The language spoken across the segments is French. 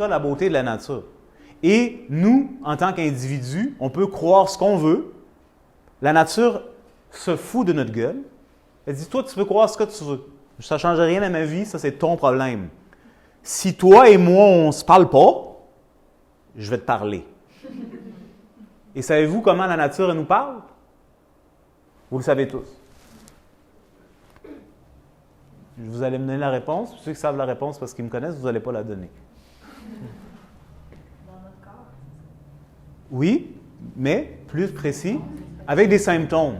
ça la beauté de la nature. Et nous, en tant qu'individus, on peut croire ce qu'on veut. La nature se fout de notre gueule. Elle dit, toi, tu peux croire ce que tu veux. Ça ne change rien à ma vie, ça c'est ton problème. Si toi et moi, on ne se parle pas, je vais te parler. Et savez-vous comment la nature elle nous parle? Vous le savez tous. Vous allez me donner la réponse. Ceux qui savent la réponse parce qu'ils me connaissent, vous n'allez pas la donner. Dans notre corps. Oui, mais plus précis, avec des symptômes.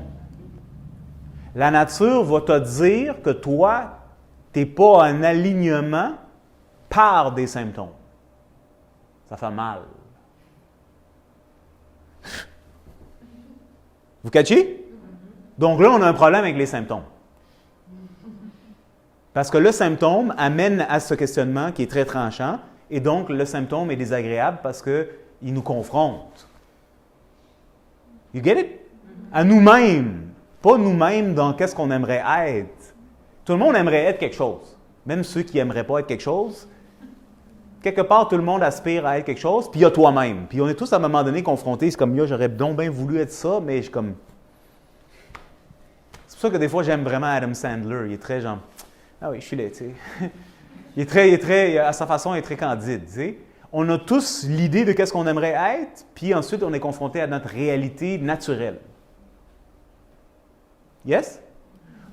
La nature va te dire que toi, tu n'es pas en alignement par des symptômes. Ça fait mal. Vous catchez? Donc là, on a un problème avec les symptômes. Parce que le symptôme amène à ce questionnement qui est très tranchant, et donc le symptôme est désagréable parce qu'il nous confronte. You get it? À nous-mêmes. Pas nous-mêmes dans qu'est-ce qu'on aimerait être. Tout le monde aimerait être quelque chose. Même ceux qui n'aimeraient pas être quelque chose. Quelque part, tout le monde aspire à être quelque chose, puis il y a toi-même. Puis on est tous à un moment donné confrontés. C'est comme, j'aurais donc bien voulu être ça, mais je suis comme... C'est pour ça que des fois, j'aime vraiment Adam Sandler. Il est très genre, ah oui, je suis là, tu sais. il est très, à sa façon, il est très candide, tu sais. On a tous l'idée de qu'est-ce qu'on aimerait être, puis ensuite, on est confronté à notre réalité naturelle. Yes?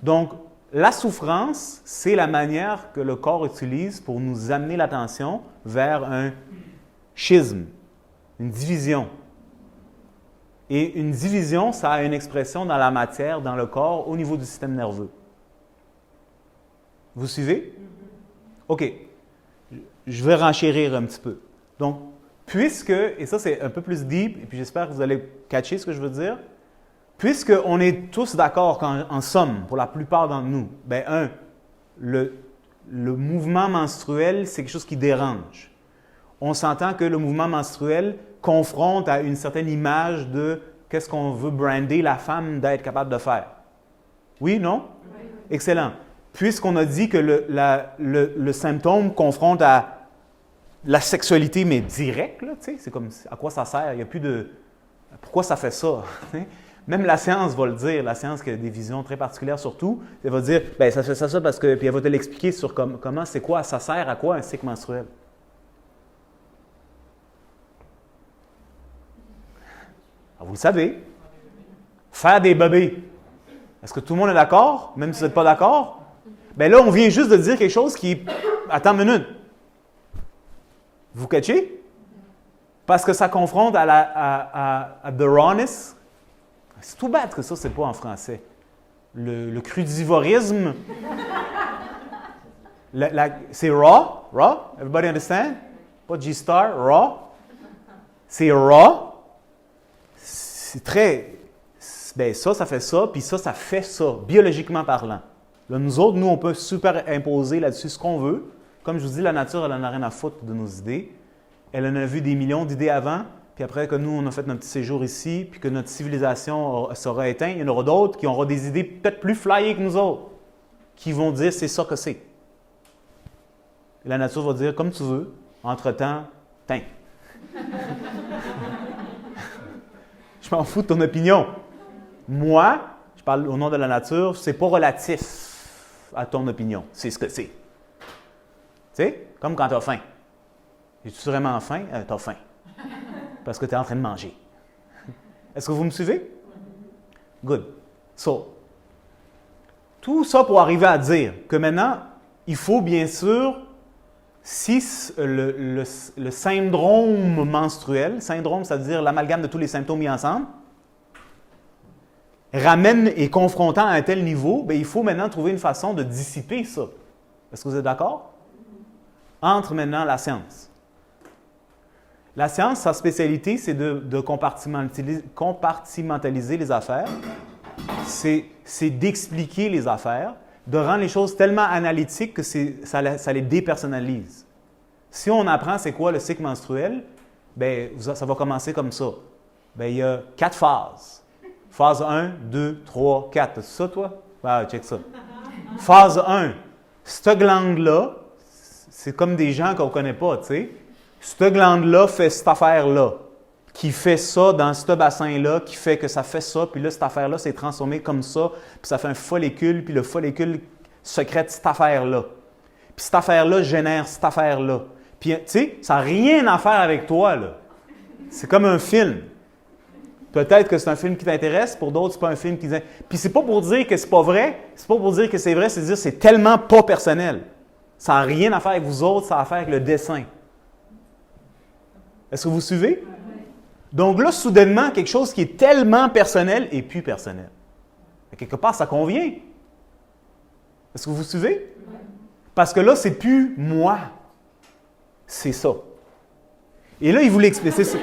Donc, la souffrance, c'est la manière que le corps utilise pour nous amener l'attention vers un schisme, une division. Et une division, ça a une expression dans la matière, dans le corps, au niveau du système nerveux. Vous suivez? OK. Je vais renchérir un petit peu. Donc, puisque, et ça c'est un peu plus deep, et puis j'espère que vous allez catcher ce que je veux dire, puisqu'on est tous d'accord en somme, pour la plupart d'entre nous, bien, le mouvement menstruel, c'est quelque chose qui dérange. On s'entend que le mouvement menstruel confronte à une certaine image de qu'est-ce qu'on veut brander la femme d'être capable de faire. Oui, non? Oui. Excellent. Puisqu'on a dit que le symptôme confronte à la sexualité, mais directe, là, c'est comme à quoi ça sert? Il n'y a plus de... Pourquoi ça fait ça? Même la science va le dire, la science qui a des visions très particulières sur tout, elle va dire, bien, ça fait ça parce que... Puis elle va te l'expliquer sur comment, c'est quoi, ça sert à quoi un cycle menstruel. Alors, vous le savez, faire des bébés. Est-ce que tout le monde est d'accord, même si vous n'êtes pas d'accord? Bien là, on vient juste de dire quelque chose qui... Attends une minute. Vous catchez? Parce que ça confronte à the rawness. C'est tout bête que ça, c'est pas en français. Le crudivorisme. C'est raw. Raw? Everybody understand? Pas G-Star, raw. C'est raw. C'est très... Bien, ça fait ça, puis ça fait ça, biologiquement parlant. Là, nous autres, on peut superimposer là-dessus ce qu'on veut. Comme je vous dis, la nature, elle n'en a rien à foutre de nos idées. Elle en a vu des millions d'idées avant, puis après que nous, on a fait notre petit séjour ici, puis que notre civilisation sera éteinte, il y en aura d'autres qui auront des idées peut-être plus flyées que nous autres, qui vont dire c'est ça que c'est. Et la nature va dire comme tu veux, entre-temps, tiens. Je m'en fous de ton opinion. Moi, je parle au nom de la nature, c'est pas relatif à ton opinion. C'est ce que c'est. Tu sais, comme quand tu as faim. Es-tu vraiment faim? Tu as faim. Parce que tu es en train de manger. Est-ce que vous me suivez? Good. So, tout ça pour arriver à dire que maintenant, il faut bien sûr, si le syndrome menstruel, syndrome, c'est-à-dire l'amalgame de tous les symptômes mis ensemble, ramène et confrontant à un tel niveau, bien, il faut maintenant trouver une façon de dissiper ça. Est-ce que vous êtes d'accord? Entre maintenant la science. La science, sa spécialité, c'est de compartimentaliser les affaires, c'est d'expliquer les affaires, de rendre les choses tellement analytiques que ça les dépersonnalise. Si on apprend c'est quoi le cycle menstruel, bien, ça va commencer comme ça. Bien, il y a 4 phases. Phase 1, 2, 3, 4. C'est ça, toi? Ah, check ça. Phase 1. Cette glande-là, c'est comme des gens qu'on ne connaît pas, tu sais. Cette glande-là fait cette affaire-là, qui fait ça dans ce bassin-là, qui fait que ça fait ça, puis là, cette affaire-là s'est transformée comme ça, puis ça fait un follicule, puis le follicule sécrète cette affaire-là. Puis cette affaire-là génère cette affaire-là. Puis, tu sais, ça n'a rien à faire avec toi, là. C'est comme un film. Peut-être que c'est un film qui t'intéresse, pour d'autres, c'est pas un film qui... Puis c'est pas pour dire que c'est pas vrai, c'est pas pour dire que c'est vrai, c'est dire que c'est tellement pas personnel. Ça n'a rien à faire avec vous autres, ça a à faire avec le dessin. Est-ce que vous suivez? Donc là, soudainement, quelque chose qui est tellement personnel est plus personnel. Et quelque part, ça convient. Est-ce que vous suivez? Parce que là, c'est plus moi. C'est ça. Et là, il voulait expliquer ça.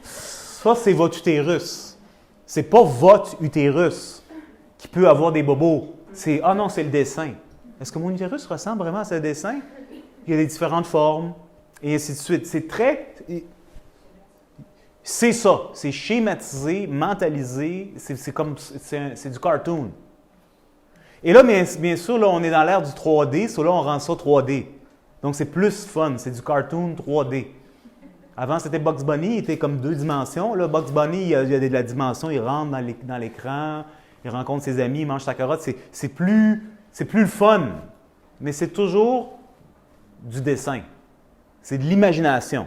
Ça, c'est votre utérus. C'est pas votre utérus qui peut avoir des bobos. C'est, ah non, c'est le dessin. Est-ce que mon utérus ressemble vraiment à ce dessin? Il y a des différentes formes, et ainsi de suite. C'est très... C'est ça. C'est schématisé, mentalisé. C'est du cartoon. Et là, bien sûr, là, on est dans l'ère du 3D. So là, on rend ça 3D. Donc, c'est plus fun. C'est du cartoon 3D. Avant, c'était Bugs Bunny. Il était comme 2 dimensions. Là, Bugs Bunny, il y a de la dimension. Il rentre dans l'écran. Il rencontre ses amis. Il mange sa carotte. C'est plus le fun. Mais c'est toujours du dessin. C'est de l'imagination.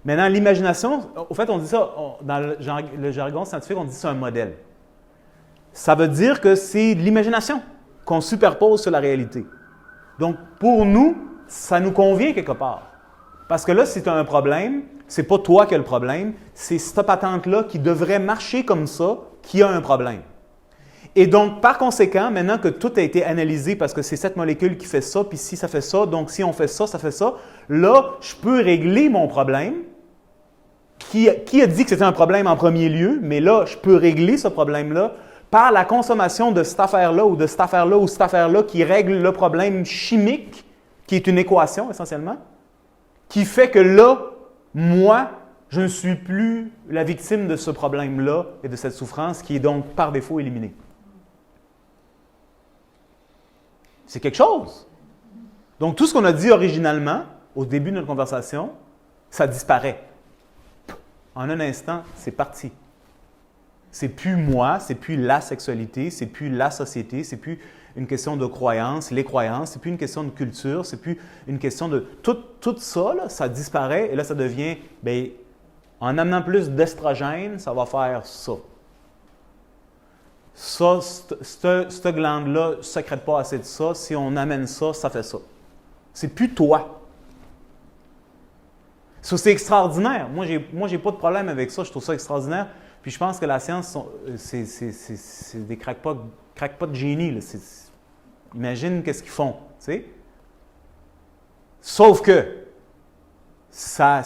Maintenant, l'imagination, au fait, on dit ça, dans le jargon scientifique, on dit ça un modèle. Ça veut dire que c'est de l'imagination qu'on superpose sur la réalité. Donc, pour nous, ça nous convient quelque part. Parce que là, si tu as un problème, c'est pas toi qui as le problème, c'est cette patente-là qui devrait marcher comme ça qui a un problème. Et donc, par conséquent, maintenant que tout a été analysé parce que c'est cette molécule qui fait ça, puis si ça fait ça, donc si on fait ça, ça fait ça, là, je peux régler mon problème. Qui a dit que c'était un problème en premier lieu, mais là, je peux régler ce problème-là par la consommation de cette affaire-là ou de cette affaire-là ou cette affaire-là qui règle le problème chimique, qui est une équation essentiellement, qui fait que là, moi, je ne suis plus la victime de ce problème-là et de cette souffrance qui est donc par défaut éliminée. C'est quelque chose. Donc, tout ce qu'on a dit originalement, au début de notre conversation, ça disparaît. En un instant, c'est parti. C'est plus moi, c'est plus la sexualité, c'est plus la société, c'est plus une question de croyances, les croyances, c'est plus une question de culture, c'est plus une question de... Tout ça, là, ça disparaît et là, ça devient, bien, en amenant plus d'estrogène, ça va faire ça. Ça, cette glande-là ne sécrète pas assez de ça. Si on amène ça, ça fait ça. C'est plus toi. Ça, c'est extraordinaire. Moi, j'ai pas de problème avec ça. Je trouve ça extraordinaire. Puis je pense que la science, c'est des crackpots de génie. Là. Imagine qu'est-ce qu'ils font. Tu sais? Sauf que ça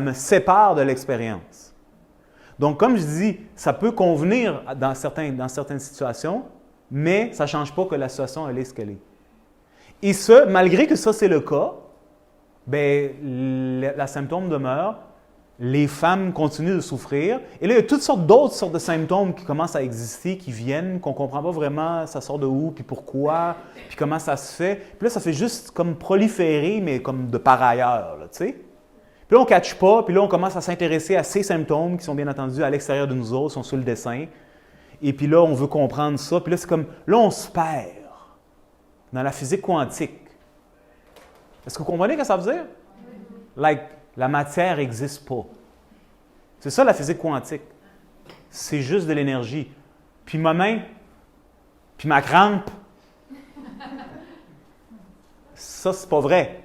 me sépare de l'expérience. Donc, comme je dis, ça peut convenir dans certaines situations, mais ça ne change pas que la situation, elle est ce qu'elle est. Et ce, malgré que ça, c'est le cas, bien, la symptôme demeure, les femmes continuent de souffrir. Et là, il y a toutes sortes d'autres sortes de symptômes qui commencent à exister, qui viennent, qu'on ne comprend pas vraiment, ça sort de où, puis pourquoi, puis comment ça se fait. Puis là, ça fait juste comme proliférer, mais comme de par ailleurs, là, tu sais. Puis là, on ne catch pas, puis là, on commence à s'intéresser à ces symptômes qui sont bien entendu à l'extérieur de nous autres, sont sur le dessin. Et puis là, on veut comprendre ça. Puis là, c'est comme, là, on se perd dans la physique quantique. Est-ce que vous comprenez ce que ça veut dire? Like, la matière n'existe pas. C'est ça la physique quantique. C'est juste de l'énergie. Puis ma main, puis ma crampe, ça, c'est pas vrai.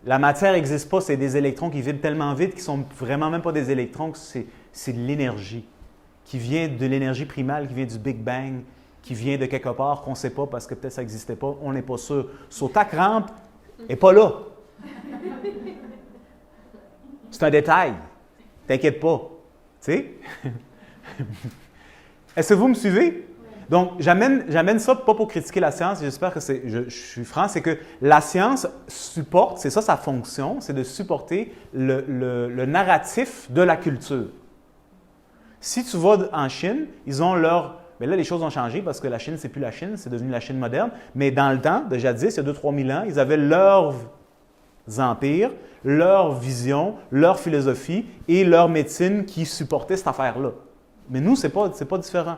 La matière n'existe pas, c'est des électrons qui vibrent tellement vite qu'ils ne sont vraiment même pas des électrons, c'est de l'énergie qui vient de l'énergie primale, qui vient du Big Bang, qui vient de quelque part qu'on ne sait pas parce que peut-être ça n'existait pas, on n'est pas sûr. Sur ta crampe n'est pas là. C'est un détail. T'inquiète pas. Tu sais? Est-ce que vous me suivez? Donc, j'amène ça pas pour critiquer la science, j'espère que je suis franc, c'est que la science supporte, c'est ça sa fonction, c'est de supporter le narratif de la culture. Si tu vas en Chine, ils ont leur... Bien là, les choses ont changé parce que la Chine, c'est plus la Chine, c'est devenu la Chine moderne. Mais dans le temps, de jadis, il y a 2 000 à 3 000 ans, ils avaient leur empires, leur vision, leur philosophie et leur médecine qui supportaient cette affaire-là. Mais nous, c'est pas différent.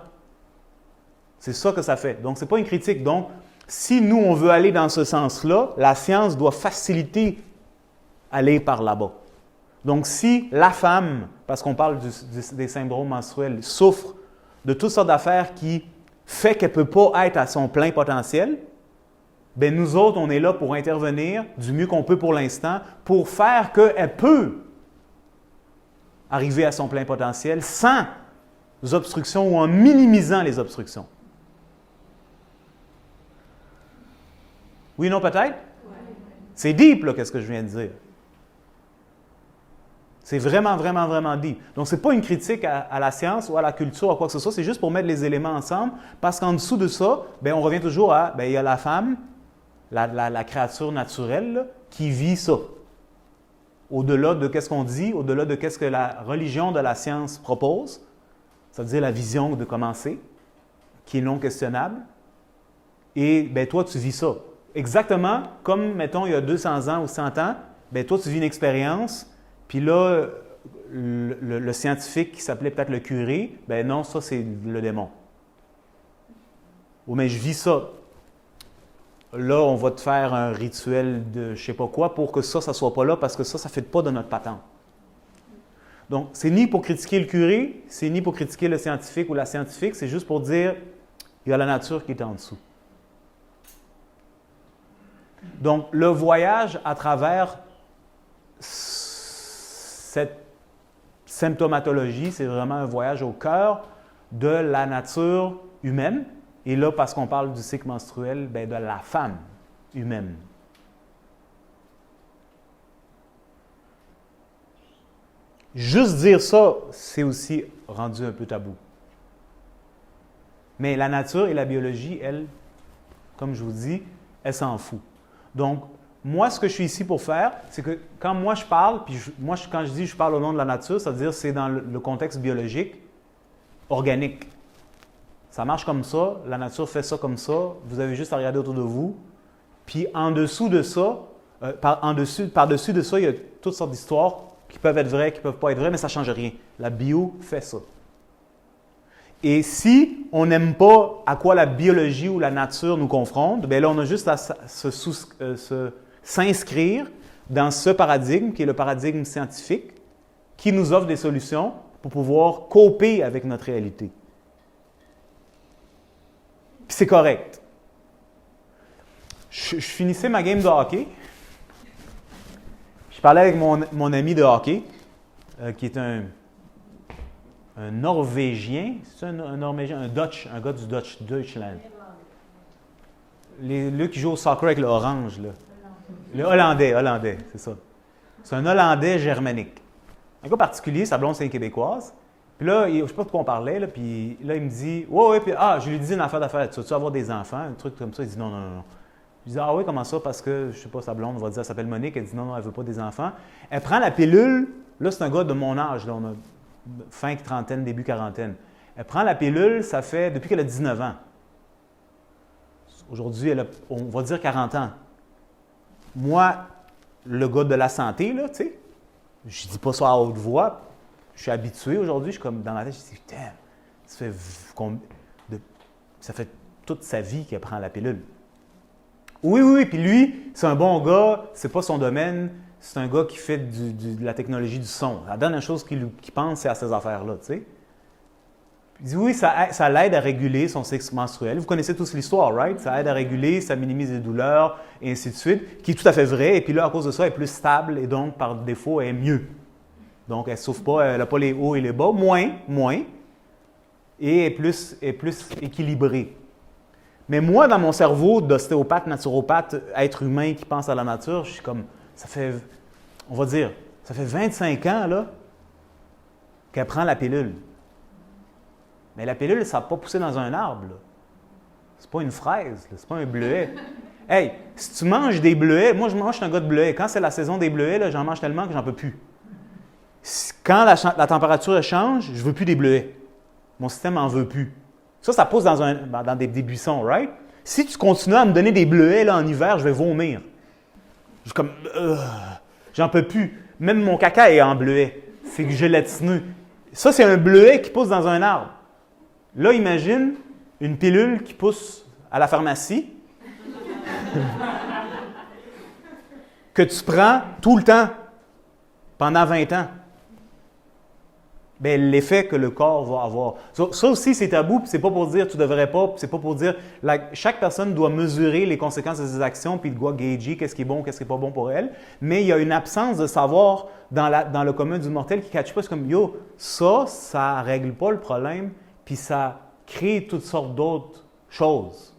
C'est ça que ça fait. Donc, ce n'est pas une critique. Donc, si nous, on veut aller dans ce sens-là, la science doit faciliter aller par là-bas. Donc, si la femme, parce qu'on parle des syndromes menstruels, souffre de toutes sortes d'affaires qui fait qu'elle ne peut pas être à son plein potentiel, bien, nous autres, on est là pour intervenir du mieux qu'on peut pour l'instant, pour faire qu'elle peut arriver à son plein potentiel sans obstructions ou en minimisant les obstructions. Oui, non, peut-être? C'est deep, là, qu'est-ce que je viens de dire. C'est vraiment, vraiment, vraiment deep. Donc, ce n'est pas une critique à la science ou à la culture ou quoi que ce soit, c'est juste pour mettre les éléments ensemble, parce qu'en dessous de ça, bien, on revient toujours à, bien, il y a la femme, la créature naturelle, là, qui vit ça. Au-delà de ce qu'on dit, au-delà de ce que la religion de la science propose, c'est-à-dire la vision de commencer, qui est non questionnable, et bien, toi, tu vis ça. Exactement comme, mettons, il y a 200 ans ou 100 ans, bien, toi, tu vis une expérience, puis là, le scientifique qui s'appelait peut-être le curé, bien non, ça, c'est le démon. Oh, mais je vis ça. Là, on va te faire un rituel de je ne sais pas quoi pour que ça ne soit pas là, parce que ça ne fait pas de notre patente. Donc, c'est ni pour critiquer le curé, c'est ni pour critiquer le scientifique ou la scientifique, c'est juste pour dire, il y a la nature qui est en dessous. Donc, le voyage à travers cette symptomatologie, c'est vraiment un voyage au cœur de la nature humaine. Et là, parce qu'on parle du cycle menstruel, bien, de la femme humaine. Juste dire ça, c'est aussi rendu un peu tabou. Mais la nature et la biologie, elles, comme je vous dis, elles s'en foutent. Donc, moi, ce que je suis ici pour faire, c'est que quand moi je parle, puis quand je dis je parle au nom de la nature, c'est-à-dire c'est dans le contexte biologique, organique. Ça marche comme ça, la nature fait ça comme ça, vous avez juste à regarder autour de vous. Puis en dessous de ça, par-dessus de ça, il y a toutes sortes d'histoires qui peuvent être vraies, qui ne peuvent pas être vraies, mais ça ne change rien. La bio fait ça. Et si on n'aime pas à quoi la biologie ou la nature nous confronte, bien là, on a juste à s'inscrire dans ce paradigme, qui est le paradigme scientifique, qui nous offre des solutions pour pouvoir coper avec notre réalité. Puis c'est correct. Je finissais ma game de hockey. Je parlais avec mon ami de hockey, qui est un Norvégien. C'est un Norvégien, un gars du Deutschland. Lui qui joue au soccer avec le orange, là. Le Hollandais, c'est ça. C'est un Hollandais germanique. Un gars particulier, sa blonde, c'est une Québécoise. Puis là, je ne sais pas de quoi on parlait, là, puis là, il me dit, ouais, puis je lui dis une affaire d'affaires, tu veux-tu avoir des enfants, un truc comme ça? Il dit non. Je dis, oui, comment ça? Parce que, je ne sais pas, sa blonde, on va dire, elle s'appelle Monique, elle dit non, elle ne veut pas des enfants. Elle prend la pilule, là, c'est un gars de mon âge, là, on a fin trentaine, début quarantaine. Elle prend la pilule, ça fait, depuis qu'elle a 19 ans. Aujourd'hui, on va dire 40 ans. Moi, le gars de la santé, là, tu sais, je ne dis pas ça à haute voix, je suis habitué aujourd'hui, je suis comme dans la tête, je dis, putain, ça fait toute sa vie qu'elle prend la pilule. Oui, puis lui, c'est un bon gars, c'est pas son domaine, c'est un gars qui fait de la technologie du son. La dernière chose qu'il pense, c'est à ces affaires-là, tu sais. Il dit, oui, ça l'aide à réguler son cycle menstruel. Vous connaissez tous l'histoire, right? Ça aide à réguler, ça minimise les douleurs, et ainsi de suite, qui est tout à fait vrai. Et puis là, à cause de ça, elle est plus stable et donc, par défaut, elle est mieux. Donc, elle ne souffre pas, elle n'a pas les hauts et les bas, moins, et est plus équilibrée. Mais moi, dans mon cerveau d'ostéopathe, naturopathe, être humain qui pense à la nature, je suis comme, ça fait 25 ans, là, qu'elle prend la pilule. Mais la pilule, ça n'a pas poussé dans un arbre, là. C'est pas une fraise, là. C'est pas un bleuet. Hey, si tu manges des bleuets, moi, je suis un gars de bleuets. Quand c'est la saison des bleuets, là, j'en mange tellement que j'en peux plus. Quand la température change, je ne veux plus des bleuets. Mon système n'en veut plus. Ça pousse dans des buissons, right? Si tu continues à me donner des bleuets là, en hiver, je vais vomir. Je suis comme, j'en peux plus. Même mon caca est en bleuet. C'est gélatineux. Ça, c'est un bleuet qui pousse dans un arbre. Là, imagine une pilule qui pousse à la pharmacie que tu prends tout le temps, pendant 20 ans. Bien, l'effet que le corps va avoir. Ça aussi, c'est tabou, puis c'est pas pour dire tu devrais pas, puis c'est pas pour dire chaque personne doit mesurer les conséquences de ses actions, puis doit gager qu'est-ce qui est bon, qu'est-ce qui n'est pas bon pour elle. Mais il y a une absence de savoir dans le commun du mortel qui ne catch pas. C'est comme, yo, ça ne règle pas le problème, puis ça crée toutes sortes d'autres choses.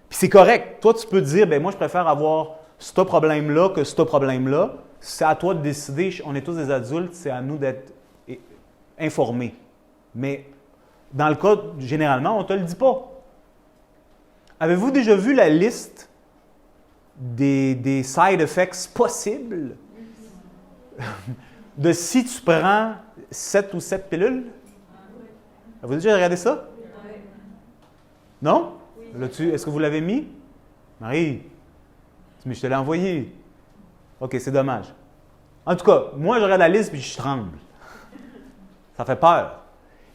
Puis c'est correct. Toi, tu peux te dire, bien, moi, je préfère avoir ce problème-là que ce problème-là. C'est à toi de décider. On est tous des adultes, c'est à nous d'être informés. Mais dans le cas, généralement, on ne te le dit pas. Avez-vous déjà vu la liste des side effects possibles de si tu prends 7 ou 7 pilules? Avez-vous déjà regardé ça? Non? Est-ce que vous l'avez mis? Marie, mais je te l'ai envoyé. OK, c'est dommage. En tout cas, moi, je regarde la liste et je tremble. Ça fait peur.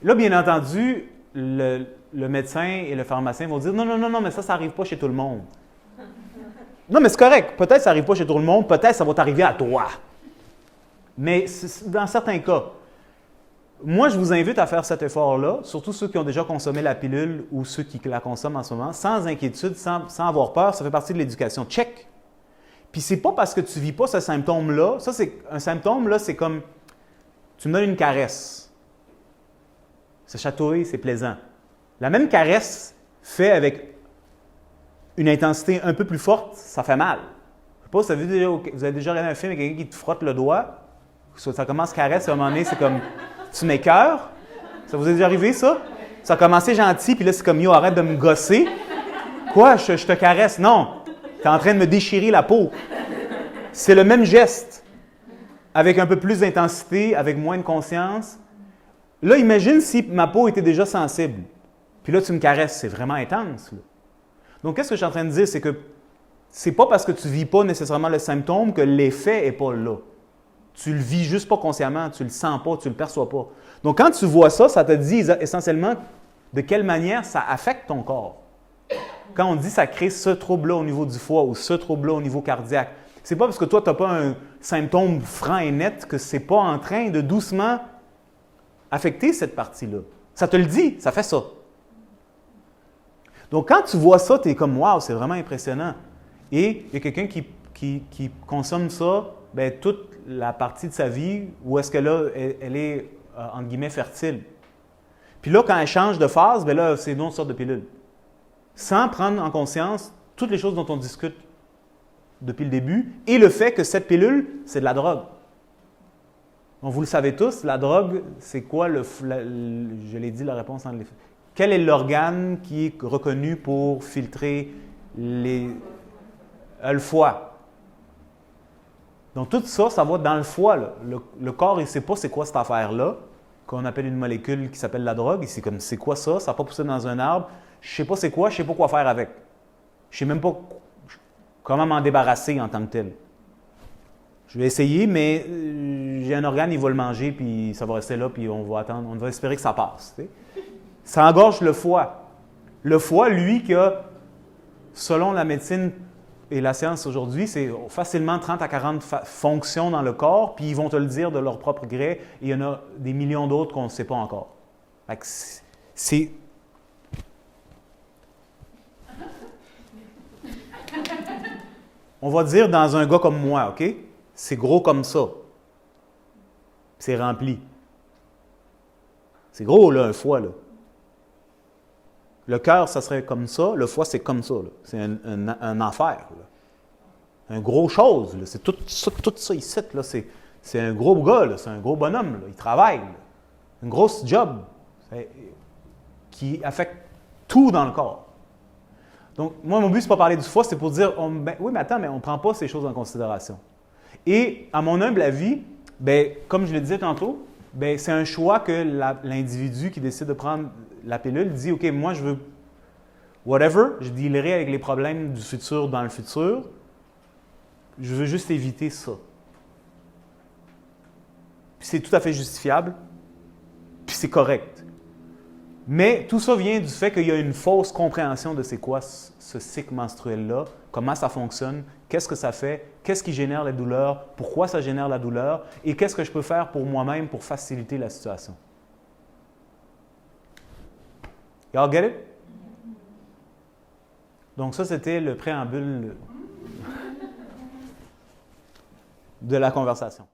Là, bien entendu, le médecin et le pharmacien vont dire non, mais ça n'arrive pas chez tout le monde. Non, mais c'est correct. Peut-être que ça n'arrive pas chez tout le monde, peut-être que ça va t'arriver à toi. Mais dans certains cas, moi, je vous invite à faire cet effort-là, surtout ceux qui ont déjà consommé la pilule ou ceux qui la consomment en ce moment, sans inquiétude, sans avoir peur. Ça fait partie de l'éducation. Check. Puis c'est pas parce que tu ne vis pas ce symptôme-là. Ça, c'est un symptôme, là, c'est comme tu me donnes une caresse. Se chatouiller, c'est plaisant. La même caresse fait avec une intensité un peu plus forte, ça fait mal. Je ne sais pas si vous avez déjà regardé un film avec quelqu'un qui te frotte le doigt. Ça commence caresse, à un moment donné, c'est comme tu m'écœures. Ça vous est déjà arrivé, ça? Ça a commencé gentil, puis là, c'est comme yo, arrête de me gosser. Quoi? Je te caresse? Non. Tu es en train de me déchirer la peau. C'est le même geste, avec un peu plus d'intensité, avec moins de conscience. Là, imagine si ma peau était déjà sensible. Puis là, tu me caresses. C'est vraiment intense. Là. Donc, qu'est-ce que je suis en train de dire? C'est que c'est pas parce que tu ne vis pas nécessairement le symptôme que l'effet n'est pas là. Tu le vis juste pas consciemment, tu le sens pas, tu le perçois pas. Donc, quand tu vois ça, ça te dit essentiellement de quelle manière ça affecte ton corps. Quand on dit ça crée ce trouble-là au niveau du foie ou ce trouble-là au niveau cardiaque, c'est pas parce que toi, tu n'as pas un symptôme franc et net que c'est pas en train de doucement affecter cette partie-là. Ça te le dit, ça fait ça. Donc, quand tu vois ça, tu es comme « Wow, c'est vraiment impressionnant ». Et il y a quelqu'un qui consomme ça bien, toute la partie de sa vie où est-ce que là, elle est, entre guillemets, fertile. Puis là, quand elle change de phase, bien là, c'est une autre sorte de pilule. Sans prendre en conscience toutes les choses dont on discute depuis le début et le fait que cette pilule, c'est de la drogue. Donc, vous le savez tous, la drogue, c'est quoi je l'ai dit, la réponse en les... Quel est l'organe qui est reconnu pour filtrer le foie? Donc, tout ça, ça va dans le foie. Là. Le corps, il ne sait pas c'est quoi cette affaire-là, qu'on appelle une molécule qui s'appelle la drogue. C'est comme, c'est quoi ça? Ça n'a pas poussé dans un arbre. Je ne sais pas c'est quoi, je ne sais pas quoi faire avec. Je ne sais même pas comment m'en débarrasser en tant que tel. Je vais essayer, mais j'ai un organe, il va le manger, puis ça va rester là, puis on va attendre, on va espérer que ça passe. Tu sais. Ça engorge le foie. Le foie, lui, qui a, selon la médecine et la science aujourd'hui, c'est facilement 30 à 40 fonctions dans le corps, puis ils vont te le dire de leur propre gré, et il y en a des millions d'autres qu'on ne sait pas encore. Fait que c'est... On va dire dans un gars comme moi, OK? C'est gros comme ça. C'est rempli. C'est gros, là, un foie, là. Le cœur, ça serait comme ça. Le foie, c'est comme ça. Là. C'est un enfer. Là. Un gros chose. Là. C'est tout ça ici. Là. C'est un gros gars. Là. C'est un gros bonhomme. Là. Il travaille. Là. Une grosse job qui affecte tout dans le corps. Donc, moi, mon but, c'est pas parler du foie, c'est pour dire, oui, mais attends, mais on ne prend pas ces choses en considération. Et, à mon humble avis, comme je le disais tantôt, c'est un choix que l'individu qui décide de prendre la pilule dit « OK, moi, je veux whatever, je dealerai avec les problèmes du futur dans le futur. Je veux juste éviter ça. Puis c'est tout à fait justifiable, puis c'est correct. Mais tout ça vient du fait qu'il y a une fausse compréhension de c'est quoi ce cycle menstruel-là, comment ça fonctionne, qu'est-ce que ça fait, qu'est-ce qui génère la douleur, pourquoi ça génère la douleur et qu'est-ce que je peux faire pour moi-même pour faciliter la situation. Y'all get it? Donc ça, c'était le préambule de la conversation.